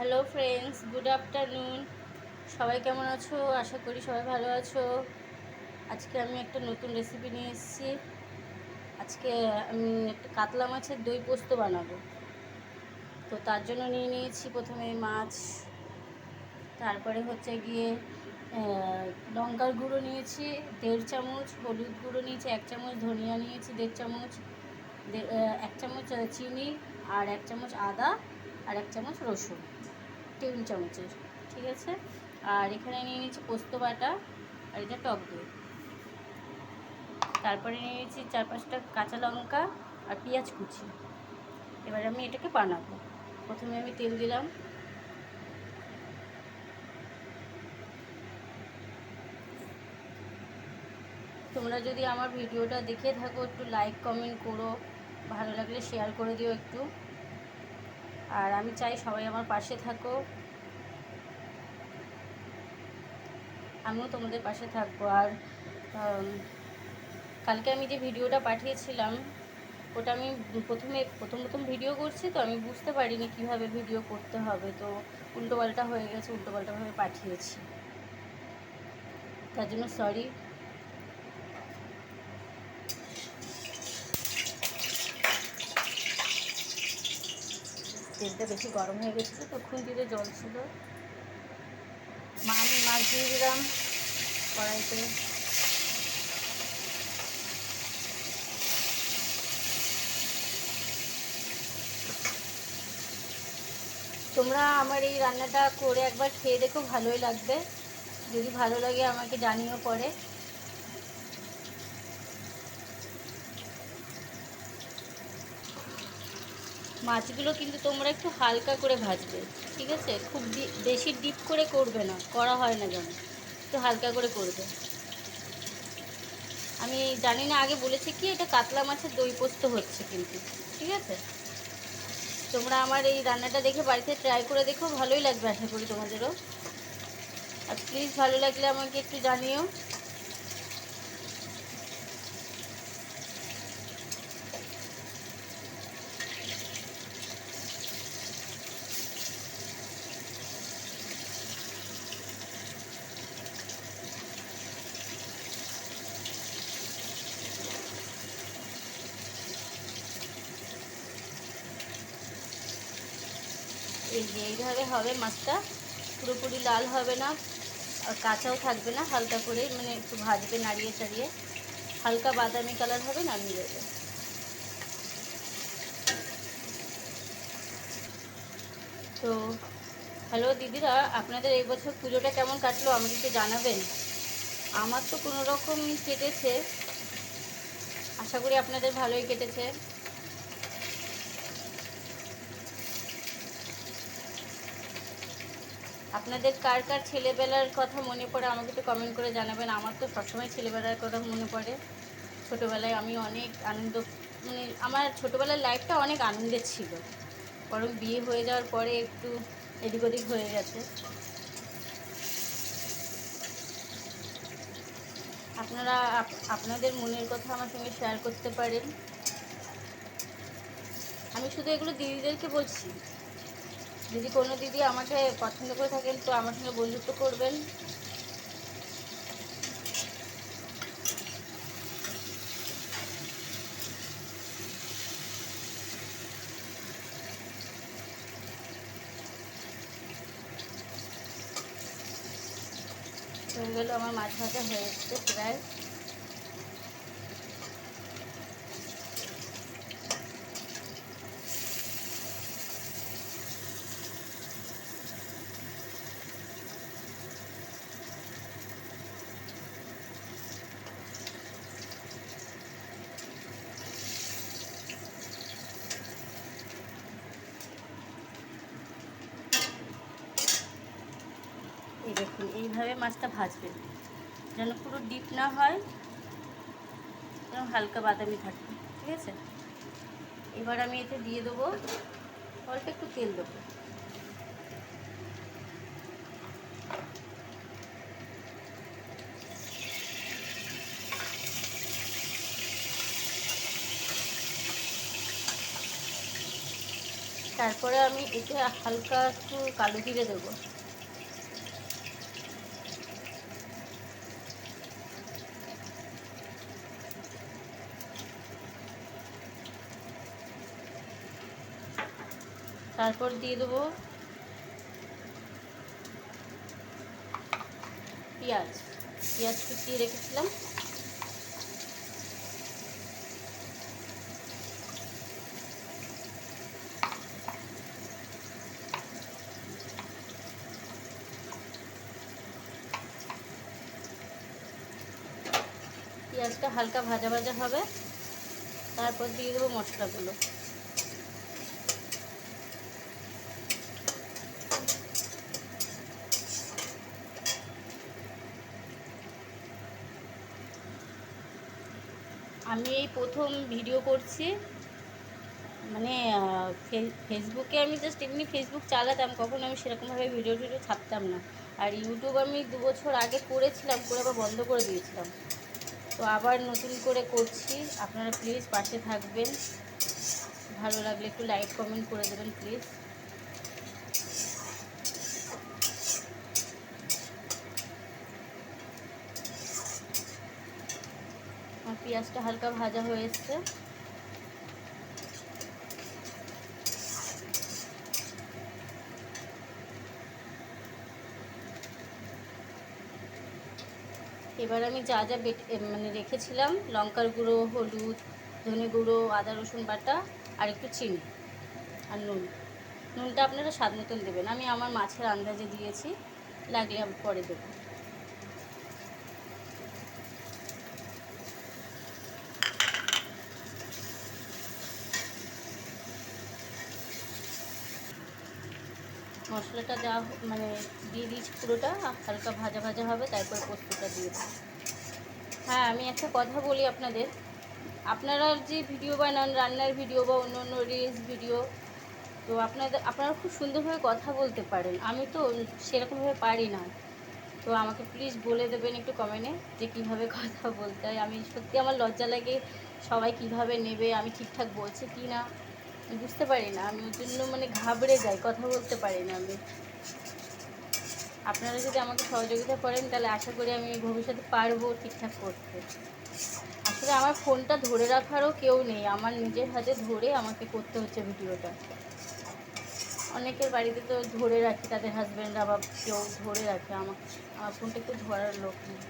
Hello friends, good afternoon. সবাই কেমন আছো? আশা করি সবাই ভালো আছো। আজকে আমি একটা নতুন রেসিপি নিয়ে এসেছি। আজকে আমি একটা কাতলা মাছের দই পোস্ত বানাবো। তো তার জন্য নিয়ে নিয়েছি প্রথমে মাছ, তারপরে হচ্ছে গিয়ে লঙ্কার গুঁড়ো নিয়েছি 1.5 চামচ, হলুদ গুঁড়ো নিয়েছি 1 চামচ, ধনিয়া নিয়েছি 1.5 চামচ, 1 চামচ চিনি, আর 1 চামচ আদা, আর 1 চামচ রসুন, টেবিল চামচের। ঠিক আছে। আর এখানে নিয়ে নিয়েছি পোস্ত বাটা, আর এটা টক দই। তারপরে নিয়ে নিয়েছি 4-5টা কাঁচা লঙ্কা আর পেঁয়াজ কুচি। এবার আমি এটাকে বানাবো। প্রথমে আমি তেল দিলাম। তোমরা যদি আমার ভিডিওটা দেখে থাকো একটু লাইক কমেন্ট করো, ভালো লাগলে শেয়ার করে দিও একটু। আর আমি চাই সবাই আমার পাশে থাকো, আমিও তোমাদের পাশে থাকবো। আর কালকে আমি যে ভিডিওটা পাঠিয়েছিলাম, ওটা আমি প্রথম ভিডিও করছি, তো আমি বুঝতে পারিনি কিভাবে ভিডিও করতে হবে, তো উল্টোপাল্টা হয়ে গেছে, উল্টোপাল্টাভাবে পাঠিয়েছি, তার জন্য সরি। তেলটা বেশি গরম হয়ে গেছিলো, তো খুন্তিতে জল ছিল। আমি মাছ দিয়ে দিলাম কড়াইতে। তোমরা আমার এই রান্নাটা করে একবার খেয়ে দেখো, ভালোই লাগবে। যদি ভালো লাগে আমাকে জানিও পরে। মাছগুলো কিন্তু তোমরা একটু হালকা করে ভাজবে, ঠিক আছে? খুব বেশি ডিপ করে করবে না, করা হয় না যেন, একটু হালকা করে করবে। আমি জানি না আগে বলেছি কি, এটা কাতলা মাছের দই পোস্ত হচ্ছে কিন্তু, ঠিক আছে? তোমরা আমার এই রান্নাটা দেখে বাড়িতে ট্রাই করে দেখো, ভালোই লাগবে আশা করি তোমাদেরও। আর প্লিজ ভালো লাগলে আমাকে একটু জানিও। এই যে এইভাবে হবে মাছটা, পুরোপুরি লাল হবে না আর কাঁচাও থাকবে না, হালকা করে মানে একটু ভাজবে নাড়িয়ে চাড়িয়ে, হালকা বাদামি কালার হবে, নামিয়ে দেবে। তো হ্যালো দিদিরা, আপনাদের এই বছর পুজোটা কেমন কাটলো আমাকে একটু জানাবেন। আমার তো কোনো রকম কেটেছে, আশা করি আপনাদের ভালোই কেটেছে। আপনাদের কার কার ছেলেবেলার কথা মনে পড়ে আমাকে একটু কমেন্ট করে জানাবেন। আমার তো সবসময় ছেলেবেলার কথা মনে পড়ে। ছোটোবেলায় আমি অনেক আনন্দ, মানে আমার ছোটোবেলার লাইফটা অনেক আনন্দের ছিল, বরং বিয়ে হয়ে যাওয়ার পরে একটু এদিক ওদিক হয়ে গেছে। আপনারা আপনাদের মনের কথা আমার সঙ্গে শেয়ার করতে পারেন। আমি শুধু এগুলো দিদিদেরকে বলছি, যদি কোনো দিদি আমাকে পছন্দ করে থাকেন তো আমার সঙ্গে বন্ধুত্ব করবেন। হয়ে গেল আমার মাছ ভাজা হয়ে এসছে প্রায়। এই দেখুন, এইভাবে মাছটা ভাজবেন, যেন পুরো ডিপ না হয়, যেন হালকা বাদামি থাকে, ঠিক আছে? এবার আমি এতে দিয়ে দেবো অল্প একটু তেল দেবো। তারপরে আমি এতে হালকা একটু কালো জিরে দেবো। তারপর দিয়ে দেবো পেঁয়াজ কুচিয়ে রেখেছিলাম। পেঁয়াজটা হালকা ভাজা ভাজা হবে, তারপর দিয়ে দেবো মশলাগুলো। আমি এই প্রথম ভিডিও করছি, মানে ফেসবুকে আমি জাস্ট এমনি ফেসবুক চালাতাম, কখনো আমি সেরকমভাবে ভিডিও ছাড়তাম না। আর ইউটিউব আমি 2 বছর আগে করেছিলাম, করে আবার বন্ধ করে দিয়েছিলাম। তো আবার নতুন করে করছি, আপনারা প্লিজ পাশে থাকবেন, ভালো লাগলে একটু লাইক কমেন্ট করে দেবেন প্লিজ। আমার পেঁয়াজটা হালকা ভাজা হয়ে এসছে। এবার আমি যা যা মানে রেখেছিলাম, লঙ্কার গুঁড়ো, হলুদ, ধনে গুঁড়ো, আদা রসুন বাটা, আর একটু চিনি আর নুনটা আপনারা স্বাদ মতন দেবেন। আমি আমার মাছের আন্দাজে দিয়েছি, লাগলে আমি পরে দেবো। মশলাটা দেওয়া মানে দিয়ে দিয়েছি পুরোটা, হালকা ভাজা ভাজা হবে, তারপর পোস্তটা দিয়ে দেবো। হ্যাঁ, আমি একটা কথা বলি আপনাদের, আপনারা যে ভিডিও বানান, রান্নার ভিডিও বা অন্য অন্য রিলস ভিডিও, তো আপনারা খুব সুন্দরভাবে কথা বলতে পারেন, আমি তো সেরকমভাবে পারি না। তো আমাকে প্লিজ বলে দেবেন একটু কমেন্টে যে কীভাবে কথা বলতে হয়। আমি সত্যি আমার লজ্জা লাগে, সবাই কিভাবে নেবে, আমি ঠিকঠাক বলছি কি না বুঝতে পারি না, আমি ওর জন্য মানে ঘাবড়ে যাই, কথা বলতে পারি না আমি। আপনারা যদি আমাকে সহযোগিতা করেন তাহলে আশা করি আমি ভবিষ্যতে পারবো ঠিকঠাক করতে। আসলে আমার ফোনটা ধরে রাখারও কেউ নেই, আমার নিজের হাতে ধরে আমাকে করতে হচ্ছে ভিডিওটা। অনেকের বাড়িতে তো ধরে রাখি, তাদের হাজব্যান্ডরা বা কেউ ধরে রাখে, আমার ফোনটা একটু ধরার লোক নেই।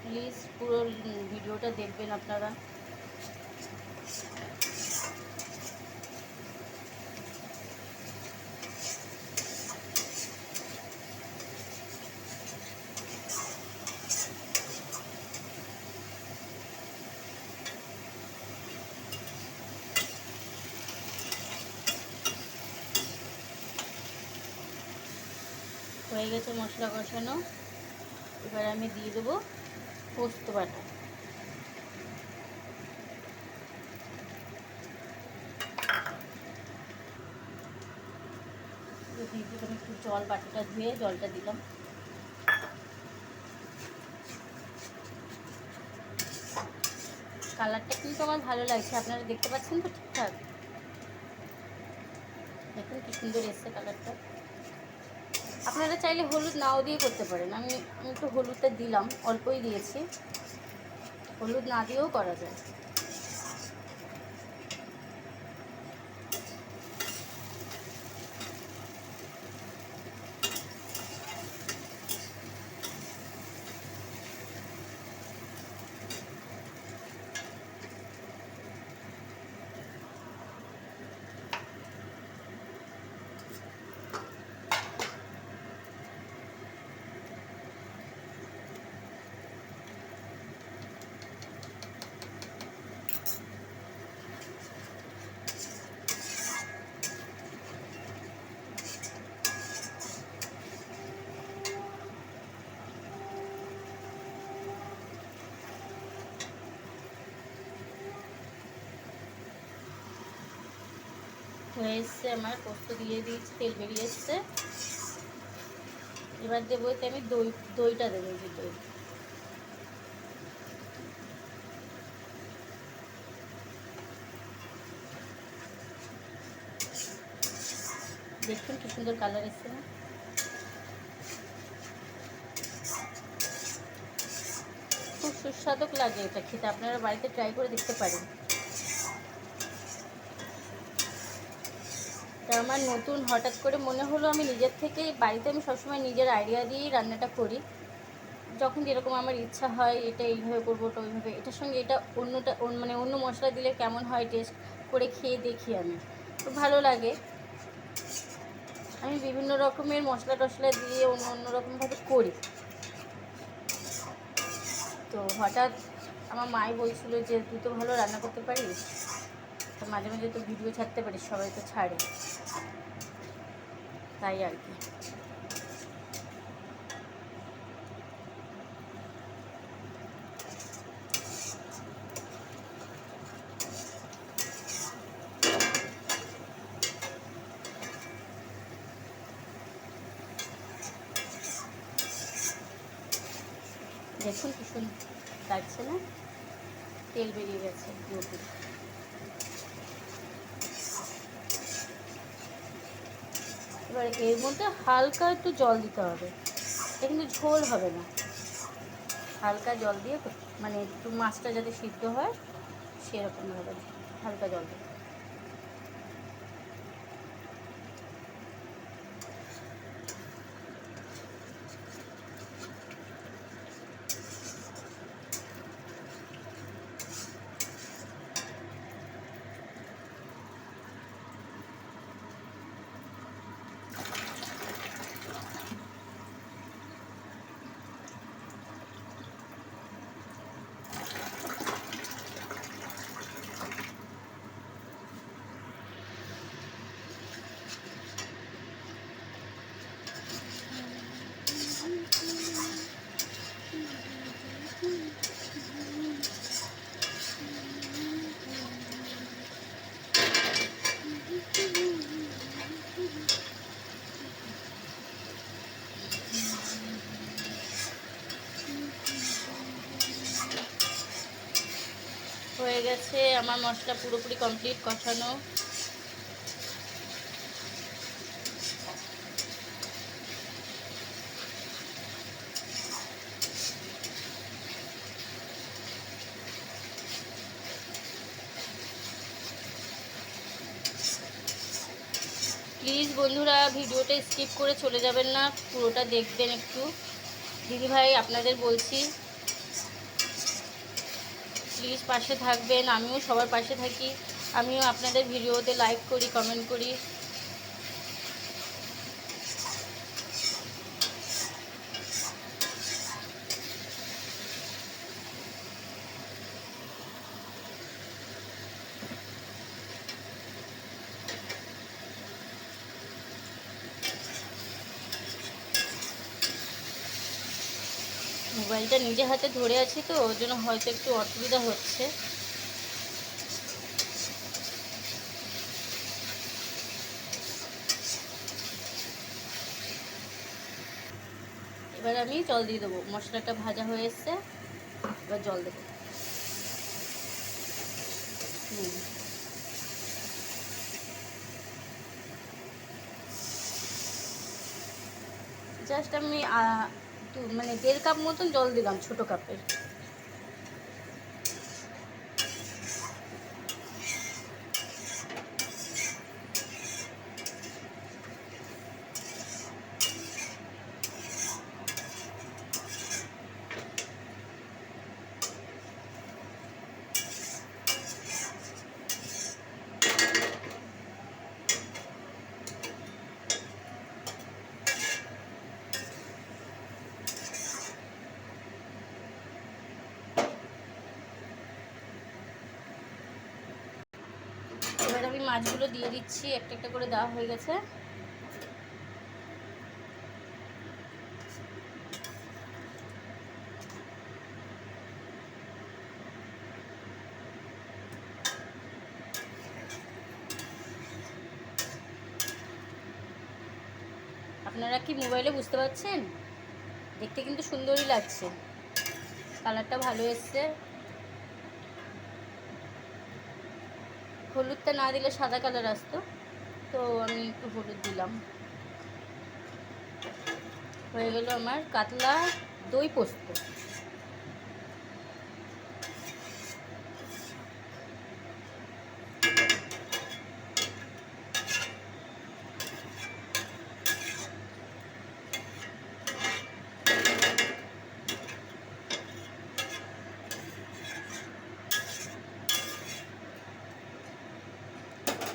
প্লিজ পুরো ভিডিওটা দেখবেন আপনারা। হয়ে গেছে মশলা কষানো, এবার আমি দিয়ে দেবো পোস্ত বাটা। দিয়ে দিলাম একটু জল, বাটিটা ধুয়ে জলটা দিলাম। কালারটা কিন্তু আমার ভালো লাগছে, আপনারা দেখতে পাচ্ছেন তো ঠিকঠাক? দেখুন কি সুন্দর এসছে কালারটা। আপনারা চাইলে হলুদ নাও দিয়ে করতে পারেন, আমি একটু হলুদটা দিলাম, অল্পই দিয়েছি, হলুদ না দিয়েও করা যায়। হয়ে এসছে আমার, পোস্ত দিয়ে দিয়েছি, তেল বেরিয়ে এসছে। এবার দেবো এতে আমি দইটা দেবো, যে দই। দেখুন কি সুন্দর কালার এসছে না। খুব সুস্বাদু লাগে এটা খেতে, আপনারা বাড়িতে ট্রাই করে দেখতে পারেন। তা আমার নতুন হঠাৎ করে মনে হলো, আমি নিজের থেকে বাড়িতে আমি সবসময় নিজের আইডিয়া দিয়েই রান্নাটা করি। যখন যেরকম আমার ইচ্ছা হয়, এটা এইভাবে করবো, ওটা ওইভাবে, এটার সঙ্গে এটা অন্যটা মানে অন্য মশলা দিলে কেমন হয় টেস্ট করে খেয়ে দেখি আমি, তো ভালো লাগে। আমি বিভিন্ন রকমের মশলা টশলা দিয়ে অন্য অন্য রকমভাবে করি। তো হঠাৎ আমার মাই বলছিল যে তুই তো ভালো রান্না করতে পারিস, তো মাঝে মাঝে তো ভিডিও ছাড়তে পারিস, সবাই তো ছাড়ে, তাই আর কি। দেখুন কি সুন্দর লাগছে না, তেল বেরিয়ে গেছে পুরোপুরি। এবার এর মধ্যে হালকা একটু জল দিতে হবে, এটা কিন্তু ঝোল হবে না, হালকা জল দিয়ে মানে একটু মাছটা যাতে সিদ্ধ হয় সেরকমভাবে হালকা জল দেবে। হয়ে গেছে আমার মশলা পুরোপুরি কমপ্লিট কষানো। প্লিজ বন্ধুরা ভিডিওটা স্কিপ করে চলে যাবেন না, পুরোটা দেখবেন একটু। দিদিভাই আপনাদের বলছি প্লিজ পাশে থাকবেন, আমিও সবার পাশে থাকি, আমিও আপনাদের ভিডিওতে লাইক করি, কমেন্ট করি। মোবাইলটা নিজে হাতে ধরে আছি তো ওর জন্য হয়তো একটু অসুবিধা হচ্ছে। এবার আমি জল দিয়ে দেবো, মশলাটা ভাজা হয়ে এসছে, এবার জল দেবো। জাস্ট আমি মানে 1.5 কাপ মতন জল দিলাম, ছোটো কাপের। এবার আমি মাছগুলো দিয়ে দিচ্ছি, একটা একটা করে দেওয়া হয়ে গেছে। আপনারা কি মোবাইলে বুঝতে পারছেন? দেখতে কিন্তু সুন্দরই লাগছে, কালারটা ভালো এসছে। হলুদটা না দিলে সাদা কালার আসতো। তো আমি একটু হলুদ দিলাম। হয়ে গেল আমার কাতলা দই পোস্ত।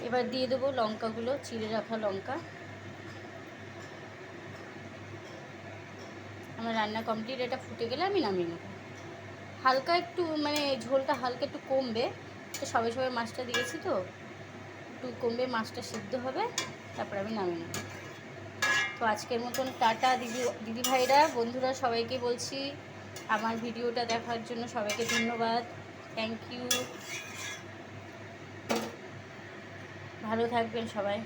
এবার দিয়ে দেবো লঙ্কাগুলো, চিড়ে রাখা লঙ্কা। আমার রান্না কমপ্লিট, এটা ফুটে গেলে আমি নামিয়ে নেব। হালকা একটু মানে ঝোলটা হালকা একটু কমবে, তো সবাই সবাই মাছটা দিয়েছি তো একটু কমবে, মাছটা সিদ্ধ হবে, তারপর আমি নামিয়ে নেব। তো আজকের মতন টাটা দিদি ভাইরা, বন্ধুরা সবাইকে বলছি আমার ভিডিওটা দেখার জন্য সবাইকে ধন্যবাদ, থ্যাংক ইউ। ভালো থাকবেন সবাই।